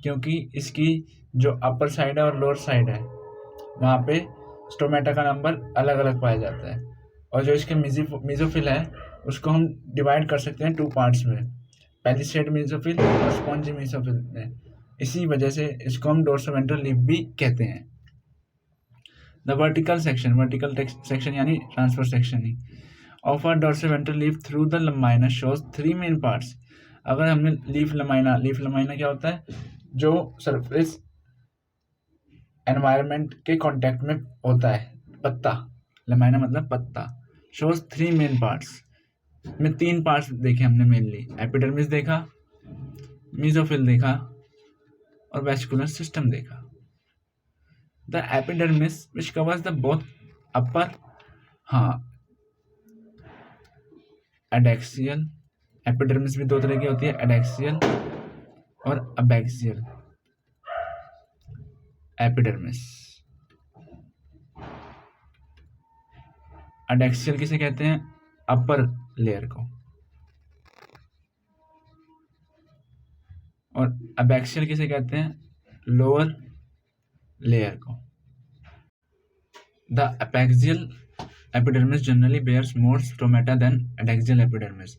क्योंकि इसकी जो अपर साइड है और लोअर साइड है वहाँ पे स्टोमेटा का नंबर अलग अलग पाया जाता है। और जो इसके मीजोफिल है उसको हम डिवाइड कर सकते हैं 2 पार्ट्स में, पैलिसेड मीजोफिल और स्पॉन्जी मीजोफिल में। इसी वजह से इसको हम डोर्सोवेंट्रल लीफ भी कहते हैं। द वर्टिकल सेक्शन यानी ट्रांसफर सेक्शन ही of a dorsoventral leaf through the lamina shows 3 main parts. अगर हमने लीफ लमाइना क्या होता है? जो सरफेस एनवायरनमेंट के कांटेक्ट में होता है, पत्ता, लमाइना मतलब पत्ता। शोज 3 मेन पार्ट्स में 3 पार्ट्स देखे हमने मेनली। एपिडर्मिस देखा, मीजोफिल देखा और वेस्कुलर सिस्टम देखा। The epidermis which covers the both upper adaxial. Epidermis भी 2 तरह की होती है, एडेक्सियल और अबैक्सियल एपिडर्मिस। एडेक्सियल किसे कहते हैं? अपर लेयर को, और अबैक्सियल किसे कहते हैं? लोअर लेयर को। The abaxial epidermis generally bears more stomata than adaxial epidermis.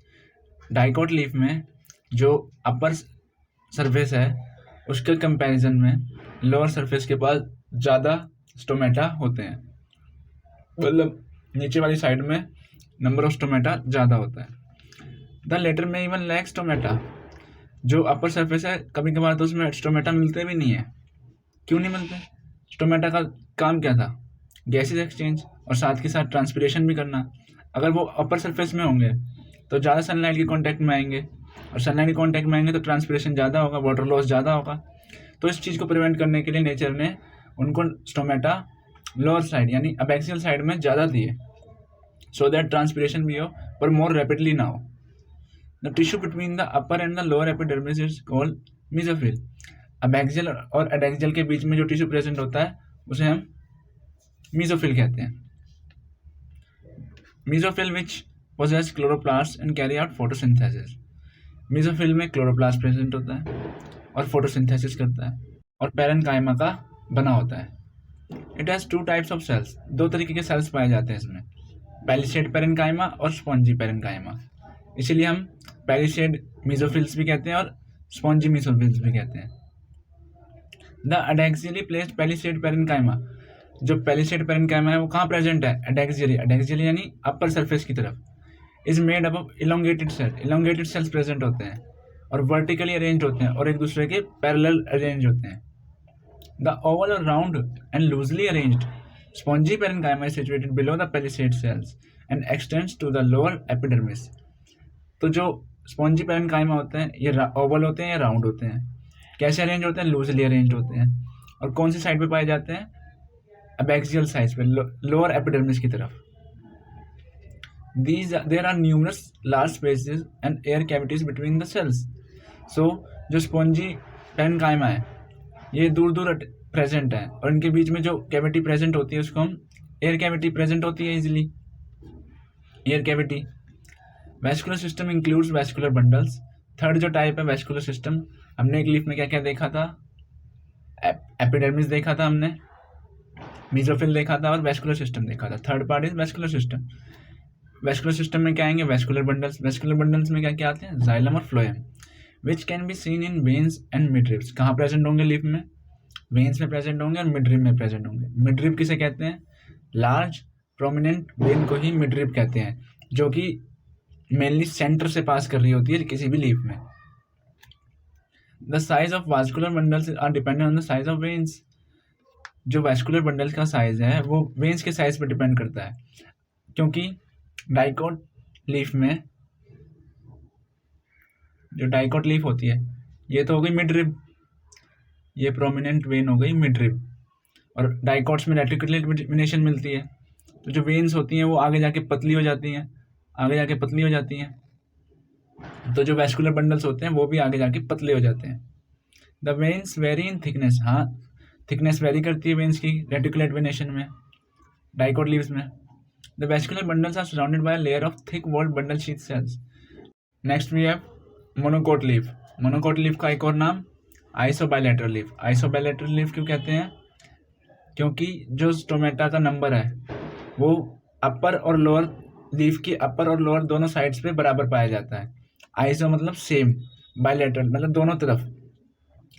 Dicot leaf में जो अपर सरफेस है उसके कंपैरिजन में लोअर सरफेस के पास ज़्यादा स्टोमेटा होते हैं, मतलब नीचे वाली साइड में नंबर ऑफ स्टोमेटा ज़्यादा होता है। द लेटर में इवन लैक स्टोमेटा। जो अपर सरफेस है कभी कभार तो उसमें स्टोमेटा मिलते भी नहीं है। क्यों नहीं मिलते? स्टोमेटा का काम क्या था? गैसेस एक्सचेंज और साथ के साथ ट्रांसपिरेशन भी करना। अगर वो अपर सरफेस में होंगे तो ज़्यादा सनलाइट के कांटेक्ट में आएंगे, और सनलाइट के कांटेक्ट में आएंगे तो ट्रांसपिरेशन ज़्यादा होगा, वाटर लॉस ज़्यादा होगा। तो इस चीज़ को प्रिवेंट करने के लिए नेचर ने उनको स्टोमेटा लोअर साइड यानी अबैक्सियल साइड में ज़्यादा दिए, सो दैट ट्रांसपिरेशन भी हो पर मोर रैपिडली ना हो। The tissue between the upper and the lower epidermis is called mesophyll. Abaxial और एडेक्सियल के बीच में जो टिश्यू प्रेजेंट होता है उसे हम मीजोफिल कहते हैं। Mesophyll which possess chloroplast and carry out photosynthesis. Mesophyll में क्लोरोप्लास्ट प्रेजेंट होता है और फोटोसिंथेसिस करता है और पैरेन्काइमा का बना होता है। It has 2 types of cells. 2 तरीके के सेल्स पाए जाते हैं इसमें, पैलिसेड पैरेन्काइमा और स्पॉन्जी पैरेन्काइमा। इसीलिए हम पैलिसेड मीजोफिल्स भी कहते हैं और स्पॉन्जी मीजोफिल्स भी कहते हैं। The adaxially placed palisade parenchyma. जो पैलिसेड पैरेन्काइमा है वो कहाँ प्रेजेंट है? एडेक्सियली यानी अपर सरफेस की तरफ, is made up of elongated cells present होते हैं और वर्टिकली अरेंज होते हैं और एक दूसरे के पैरेलल अरेंज होते हैं. द ओवल और round and loosely arranged spongy parenchyma is situated below the palisade cells and extends to the lower epidermis. तो जो स्पॉन्जी पेरेन्काइमा होते हैं ये ओवल होते हैं या राउंड होते हैं. कैसे अरेंज होते हैं? लूजली अरेंज होते हैं. और कौन सी साइड पे पाए जाते हैं? एबैक्सियल साइड पे, लोअर एपिडर्मिस की तरफ. There are numerous large spaces and air cavities between the cells. So जो स्पॉन्जी पेरेन्काइमा है ये दूर दूर प्रेजेंट है और इनके बीच में जो कैविटी प्रेजेंट होती है उसको हम एयर कैविटी प्रेजेंट होती है easily, air cavity. Vascular system includes vascular bundles. Third जो टाइप है वेस्कुलर सिस्टम, हमने एक लीफ में क्या क्या देखा था? एपिडर्मिस देखा था हमने, मीजोफिल देखा था और वेस्कुलर सिस्टम देखा था. Third part is vascular system. Vascular system में क्या आएंगे? Vascular bundles. वेस्कुलर बंडल्स में क्या क्या आते हैं? जाइलम और phloem which can be seen in veins and midribs. कहाँ प्रेजेंट होंगे लीफ में? वेन्स में प्रेजेंट होंगे और मिडरिब में प्रेजेंट होंगे. मिडरिब किसे कहते हैं? लार्ज प्रोमिनेंट वेन को ही मिडरिब कहते हैं जो कि मेनली सेंटर से पास कर रही होती है किसी भी लीफ में. The size of vascular bundles are dependent on the size of veins. जो वास्कुलर बंडल्स का साइज है वो वेन्स के साइज पर डिपेंड करता है क्योंकि डाइकोट लीफ में जो डाइकोट लीफ होती है ये तो हो गई मिडरिब, ये प्रोमिनेंट वेन हो गई मिडरिब. और डाइकोट्स में रेटिकुलेशन मिलती है तो जो वेन्स होती हैं वो आगे जाके पतली हो जाती हैं, आगे जाके पतली हो जाती हैं. तो जो वेस्कुलर बंडल्स होते हैं वो भी आगे जाके पतले हो जाते हैं. The veins very in thickness. हाँ, थिकनेस वेरी करती है वेन्स की रेटिकुलेट वेनेशन में, डाइकोट लीव्स में. The vascular bundles are surrounded by a layer of thick-walled bundle sheath cells. Next we have monocot leaf. Monocot leaf का एक और नाम isobilateral leaf. Isobilateral leaf क्यों कहते हैं? क्योंकि जो स्टोमेटा का नंबर है वो अपर और लोअर लीफ की अपर और लोअर दोनों साइड्स पे बराबर पाया जाता है. आइसो मतलब सेम, बायलैटरल मतलब दोनों तरफ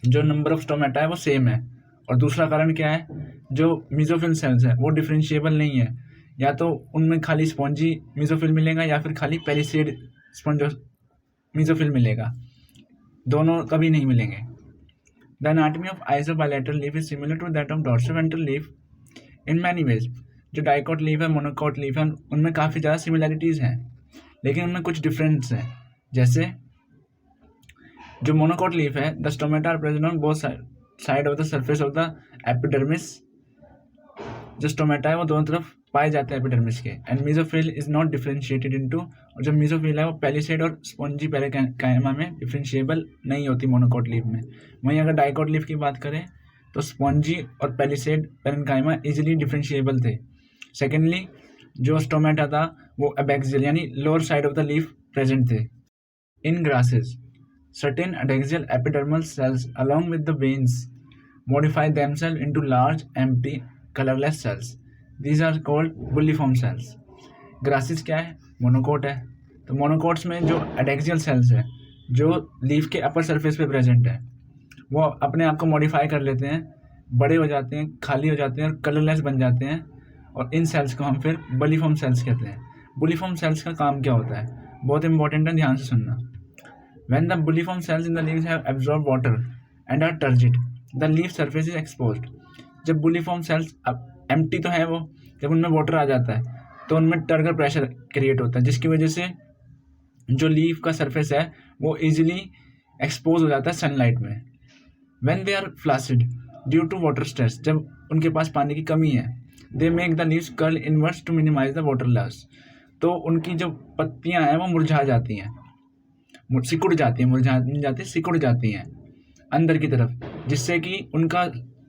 जो नंबर ऑफ स्टोमेटा है वो सेम है. और दूसरा कारण क्या है? जो मीजोफिल सेल्स है वो डिफरेंशिएबल नहीं है. या तो उनमें खाली स्पॉन्जी मीजोफिल मिलेगा या फिर खाली पेलिसेड स्पॉन्जो मीजोफिल मिलेगा, दोनों कभी नहीं मिलेंगे. The anatomy of isobilateral leaf is similar to that of dorsoventral leaf in many ways. जो डाइकोट लीफ है, मोनोकोट लीफ है, उनमें काफ़ी ज़्यादा सिमिलैरिटीज़ हैं लेकिन उनमें कुछ डिफरेंस हैं. जैसे जो मोनोकोट लीफ है, the stomata are present on both side of the surface of the epidermis. जो स्टोमेटा है वो दोनों तरफ पाए जाते हैं एपिडर्मिस के. And mesophyll is not differentiated into. और जो मीजोफिल है वो पेलिसेड और स्पॉन्जी पेरेन्काइमा में डिफरेंशिएबल नहीं होती मोनोकोट लीफ में. वहीं अगर डाइकोट लीफ की बात करें तो स्पॉन्जी और पेलिसेड पेरेन्काइमा इजीली डिफरेंशिएबल थे. सेकेंडली जो स्टोमेटा था वो एबैक्सियल यानी lower side of the leaf present थे. इन grasses certain adaxial epidermal cells along with the veins modify themselves into large empty colorless cells. These are called bulliform cells. ग्रासिस क्या है? Monocot है. तो monocots में जो एडेक्सियल सेल्स है जो leaf के अपर सरफेस पे प्रेजेंट है वो अपने आप को मॉडिफाई कर लेते हैं, बड़े हो जाते हैं, खाली हो जाते हैं और कलरलेस बन जाते हैं. और इन सेल्स को हम फिर बुलिफॉर्म सेल्स कहते हैं. बुलिफॉर्म सेल्स का काम क्या होता है? बहुत इंपॉर्टेंट है, ध्यान से सुनना. When the bulliform cells in the leaves have absorbed water and are turgid, the leaf surface is exposed. जब bulliform cells अब empty तो है वो, जब उनमें water आ जाता है तो उनमें टर्गर प्रेशर क्रिएट होता है जिसकी वजह से जो लीफ का सरफेस है वो इजीली एक्सपोज हो जाता है सनलाइट में. When they are flaccid due to water stress, जब उनके पास पानी की कमी है, they make the leaves curl inwards to minimize the water loss. तो उनकी जो पत्तियां हैं वो मुरझा जाती हैं, सिकुड़ जाती हैं, मुरझा नहीं जाती, सिकुड़ जाती हैं अंदर की तरफ, जिससे कि उनका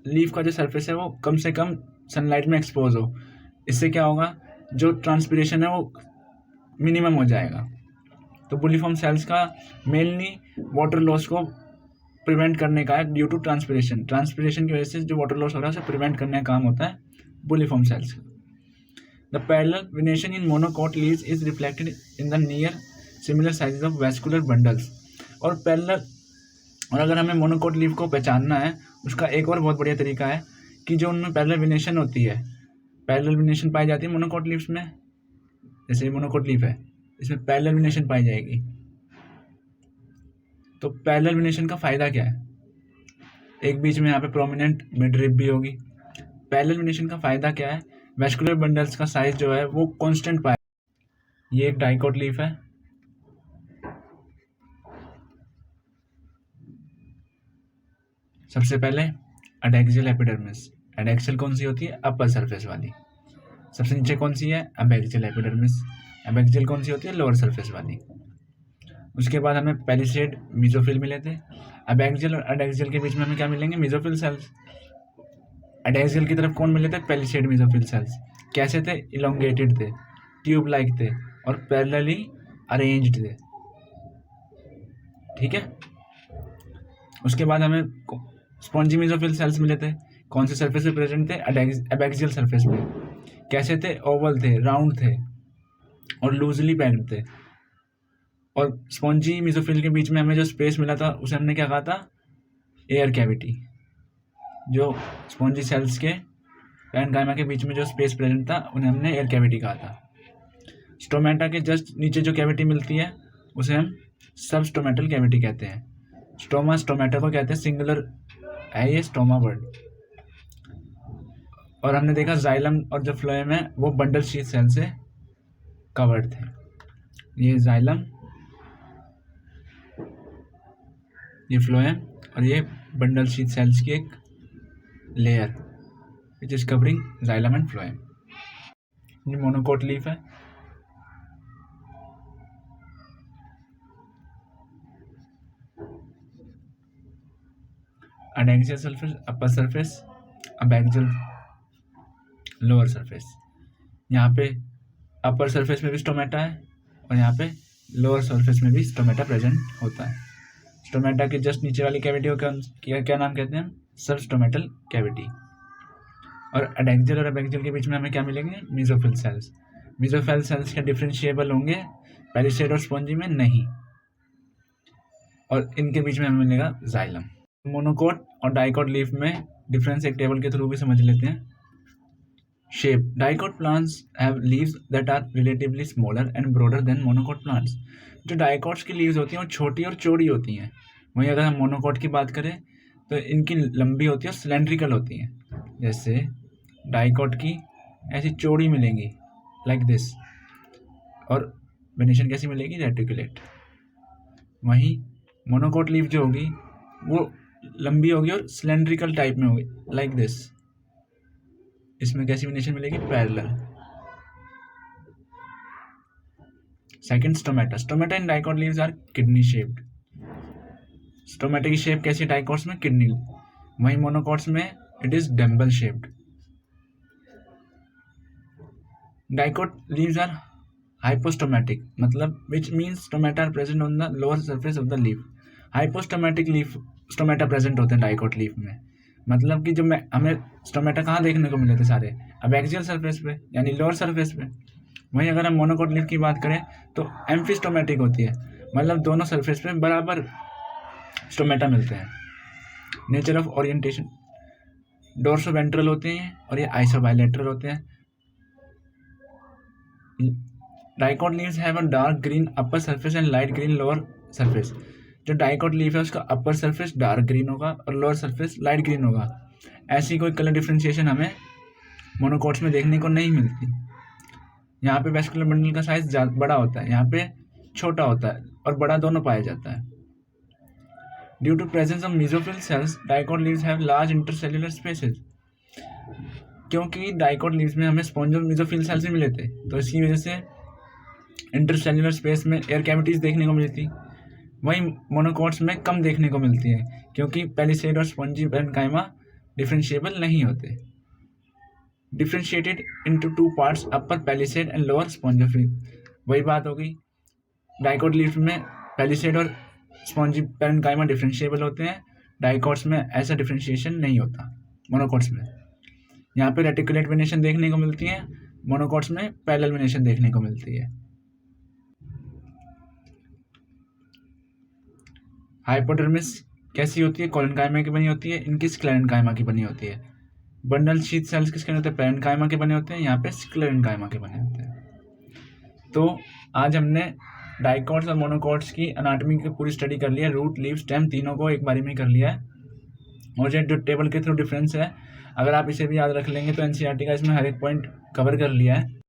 लीफ का जो सरफेस है वो कम से कम सनलाइट में एक्सपोज हो. इससे क्या होगा? जो ट्रांसपिरेशन है वो मिनिमम हो जाएगा. तो बुलिफॉर्म सेल्स का मेनली वाटर लॉस को प्रिवेंट करने का है ड्यू टू ट्रांसपिरेशन. ट्रांसपिरेशन की वजह से जो वाटर लॉस हो रहा है उसे प्रिवेंट करने का काम होता है बुलिफॉर्म सेल्स का. The parallel venation in monocot leaves is reflected in the near similar sizes of vascular bundles. और पैरेलल, और अगर हमें मोनोकोट लीफ को पहचानना है उसका एक और बहुत बढ़िया तरीका है कि जो उनमें पैरेलल वेनेशन होती है, पैरेलल वेनेशन पाई जाती है मोनोकोट लीव्स में. जैसे मोनोकोट लीफ है इसमें पैरेलल वेनेशन पाई जाएगी। तो पैरेलल वेनेशन का फ़ायदा क्या है? एक बीच में यहाँ पे प्रोमिनेंट मिडरिब भी होगी। पैरेलल वेनेशन का फ़ायदा क्या है? वेस्कुलर बंडल्स का साइज जो है वो कांस्टेंट पाए। ये एक डाइकोट लीफ है। सबसे पहले एडैक्सियल एपिडर्मिस। एडैक्सियल कौन सी होती है? अपर सरफेस वाली। सबसे नीचे कौन सी है? Abaxial epidermis. एबैक्सियल कौन सी होती है? लोअर सरफेस वाली। उसके बाद हमें पेलिसेड मीजोफिल मिले थे। एबैक्सियल और एडैक्सियल के बीच में हमें क्या मिलेंगे? Mesophyll sales. एडैक्सियल की तरफ कौन मिले थे? Palisade mesophyll cells. कैसे थे? इलोंगेटेड थे, ट्यूब लाइक थे और पैरेलली अरेंज्ड थे। ठीक है। उसके बाद हमें स्पॉन्जी मीजोफिल सेल्स मिले थे। कौन से सरफेस पे प्रेजेंट थे? एबैक्सियल सरफेस पे। कैसे थे? ओवल थे, राउंड थे और लूजली पैक्ड थे। और स्पॉन्जी मीजोफिल के बीच में हमें जो स्पेस मिला था उसे हमने क्या कहा था? Air cavity. जो स्पॉन्जी सेल्स के पैरेन्काइमा के बीच में जो स्पेस प्रेजेंट था उन्हें हमने एयर कैविटी कहा था। स्टोमेटा के जस्ट नीचे जो कैविटी मिलती है उसे हम सब स्टोमेटल कैविटी कहते हैं। स्टोमा स्टोमेटा को कहते हैं, सिंगुलर है ये स्टोमा वर्ड। और हमने देखा जाइलम और जो फ्लोएम है वो बंडल शीथ सेल से कवर्ड थे। ये जाइलम, ये फ्लोएम और ये बंडल शीथ सेल्स की एक layer which is covering xylem and phloem. ये मोनोकोट लीफ है। Adaxial surface upper surface, abaxial lower surface. यहाँ पे अपर सरफेस में भी स्टोमेटा है और यहाँ पे लोअर सरफेस में भी स्टोमेटा प्रेजेंट होता है। स्टोमेटा के जस्ट नीचे वाली कैविटी को क्या नाम कहते हैं? Sub stomatal cavity. और एडैक्सियल और एबैक्सियल के बीच में हमें क्या मिलेंगे? Mesophyll cells. मीजोफिल सेल्स क्या डिफरेंशिएबल होंगे? पेलिसेड और स्पॉन्जी में नहीं। और इनके बीच में हमें मिलेगा जाइलम। मोनोकोट और डाइकोट लीफ में डिफरेंस एक टेबल के थ्रू भी समझ लेते हैं। Shape, dicot plants have leaves that are relatively smaller and broader than monocot plants. जो डाइकोट्स की लीव्स होती हैं वो छोटी और चौड़ी होती हैं। वहीं अगर हम मोनोकोट की बात करें तो इनकी लंबी होती है और सिलेंड्रिकल होती हैं। जैसे डाइकोट की ऐसी चौड़ी मिलेंगी लाइक दिस, और वेनेशन कैसी मिलेगी? रेटिकुलेट। वहीं मोनोकोट लीफ जो होगी वो लंबी होगी और सिलेंड्रिकल टाइप में होगी लाइक दिस। इसमें कैसी वेनेशन मिलेगी? Parallel. Second, stomata. Stomata in dicot leaves are kidney shaped. Stomata की शेप कैसी? डाइकोट्स में किडनी। वहीं मोनोकोट्स में it is dumbbell shaped. Dicot leaves are hypostomatic, मतलब which means stomata are present on the lower surface of the leaf. Hypostomatic leaf stomata present होते हैं dicot leaf में। मतलब कि जो हमें स्टोमेटा कहाँ देखने को मिले थे सारे? एबैक्सियल सरफेस पे, यानी लोअर सरफेस पे। वहीं अगर हम मोनोकोट लीफ की बात करें तो एम्फिस्टोमेटिक होती है, मतलब दोनों सरफेस पे बराबर स्टोमेटा मिलते हैं। नेचर ऑफ ओरिएंटेशन, डोर्सोवेंट्रल होते हैं और ये आइसोबाइलेटरल होते हैं। Dicot leaves have a dark green upper surface and light green lower surface. जो डाइकोट लीफ है उसका अपर सरफेस डार्क ग्रीन होगा और लोअर सरफेस लाइट ग्रीन होगा। ऐसी कोई कलर डिफ्रेंशिएशन हमें मोनोकोट्स में देखने को नहीं मिलती। यहाँ पे वेस्कुलर बंडल का साइज बड़ा होता है, यहाँ पे छोटा होता है और बड़ा दोनों पाया जाता है। Due to presence of mesophyll cells dicot leaves have large intercellular spaces. क्योंकि डाइकोट लीव्स में हमें स्पॉन्जो मीजोफिल सेल्स भी मिले थे तो इसकी वजह से इंटरसेल्युलर स्पेस में एयर कैविटीज देखने को मिलती। वहीं मोनोकोट्स में कम देखने को मिलती है क्योंकि पेलिसेड और स्पॉन्जी पैरेन्काइमा डिफरेंशिएबल नहीं होते। Differentiated into two parts, upper palisade and lower spongophyll. वही बात हो गई, डाइकोट लीफ में पेलिसेड और स्पॉन्जी पैरेन्काइमा डिफरेंशिएबल होते हैं, डाइकोट्स में ऐसा डिफरेंशिएशन नहीं होता। मोनोकोट्स में यहाँ पे रेटिकुलेट वेनेशन देखने को मिलती है, मोनोकोट्स में पैरेलल वेनेशन देखने को मिलती है। हाइपोडर्मिस कैसी होती है? कोलेनकाइमा की बनी होती है, इनकी स्क्लेरेनकाइमा की बनी होती है। बंडल शीथ सेल्स किसके होते हैं? पैरेन्काइमा के बने होते हैं, यहाँ पे स्क्लेरेनकाइमा के बने होते हैं। तो आज हमने डाइकॉट्स और मोनोकॉट्स की एनाटॉमी की पूरी स्टडी कर लिया, रूट लीफ स्टेम तीनों को एक बारी में कर लिया है। और जो टेबल के थ्रू डिफरेंस है, अगर आप इसे भी याद रख लेंगे तो एनसीईआरटी का इसमें हर एक पॉइंट कवर कर लिया है।